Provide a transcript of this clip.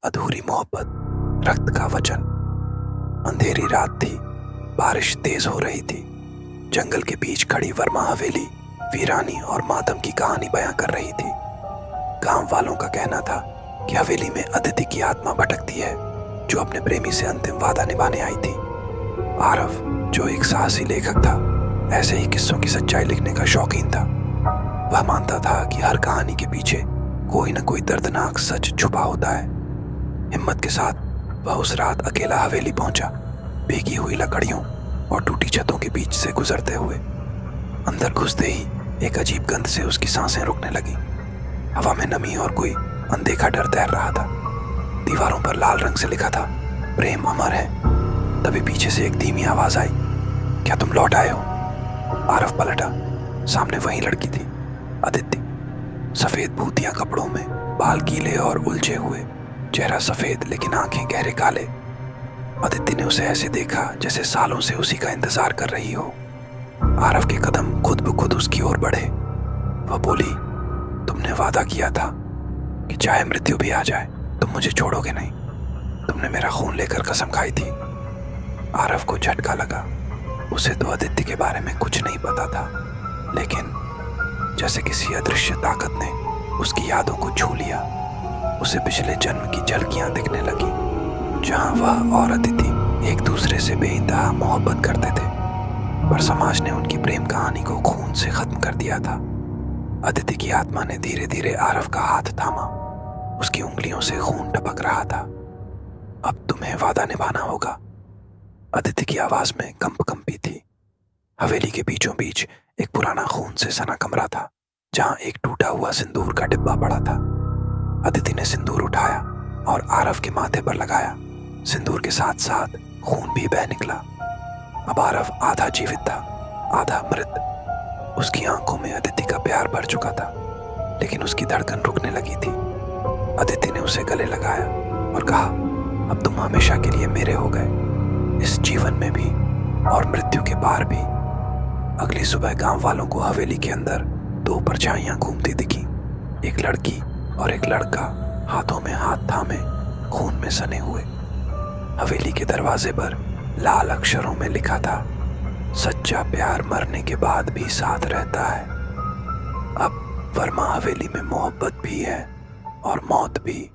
अधूरी मोहब्बत, रक्त का वचन। अंधेरी रात थी, बारिश तेज हो रही थी। जंगल के बीच खड़ी वर्मा हवेली वीरानी और मातम की कहानी बयां कर रही थी। गांव वालों का कहना था कि हवेली में अदिति की आत्मा भटकती है, जो अपने प्रेमी से अंतिम वादा निभाने आई थी। आरव, जो एक साहसी लेखक था, ऐसे ही किस्सों की सच्चाई लिखने का शौकीन था। वह मानता था कि हर कहानी के पीछे कोई न कोई दर्दनाक सच छुपा होता है। हिम्मत के साथ वह उस रात अकेला हवेली पहुंचा, भीगी हुई लकड़ियों और टूटी छतों के बीच से गुजरते हुए। अंदर घुसते ही एक अजीब गंध से उसकी सांसें रुकने लगी। हवा में नमी और कोई अनदेखा डर तैर रहा था। दीवारों पर लाल रंग से लिखा था, प्रेम अमर है। तभी पीछे से एक धीमी आवाज आई, क्या तुम लौट आए हो? आरव पलटा। सामने वही लड़की थी, अदिति। सफेद भूतिया कपड़ों में, बाल गीले और उलझे हुए, चेहरा सफेद लेकिन आंखें गहरे काले। अदिति ने उसे ऐसे देखा जैसे सालों से उसी का इंतजार कर रही हो। आरव के कदम खुद ब खुद उसकी ओर बढ़े। वह बोली, तुमने वादा किया था कि चाहे मृत्यु भी आ जाए तुम मुझे छोड़ोगे नहीं। तुमने मेरा खून लेकर कसम खाई थी। आरव को झटका लगा। उसे तो अदिति के बारे में कुछ नहीं पता था, लेकिन जैसे किसी अदृश्य ताकत ने उसकी यादों को छू लिया। उसे पिछले जन्म की झलकियां दिखने लगी, जहां वह और अदिति एक दूसरे से बेइंतहा मोहब्बत करते थे, पर समाज ने उनकी प्रेम कहानी को खून से खत्म कर दिया था। अदिति की आत्मा ने धीरे धीरे आरव का हाथ थामा। उसकी उंगलियों से खून टपक रहा था। अब तुम्हें वादा निभाना होगा। अदिति की आवाज में कंपी थी। हवेली के बीचों बीच एक पुराना खून से सना कमरा था, जहां एक टूटा हुआ सिंदूर का डिब्बा पड़ा था। अदिति ने सिंदूर उठाया और आरव के माथे पर लगाया। सिंदूर के साथ साथ खून भी बह निकला। अब आरव आधा जीवित था, आधा मृत। उसकी आंखों में अदिति का प्यार भर चुका था, लेकिन उसकी धड़कन रुकने लगी थी। अदिति ने उसे गले लगाया और कहा, अब तुम हमेशा के लिए मेरे हो गए, इस जीवन में भी और मृत्यु के पार भी। अगली सुबह गांव वालों को हवेली के अंदर दो परछाइयां घूमती दिखी, एक लड़की और एक लड़का, हाथों में हाथ थामे, खून में सने हुए। हवेली के दरवाजे पर लाल अक्षरों में लिखा था, सच्चा प्यार मरने के बाद भी साथ रहता है। अब वर्मा हवेली में मोहब्बत भी है और मौत भी।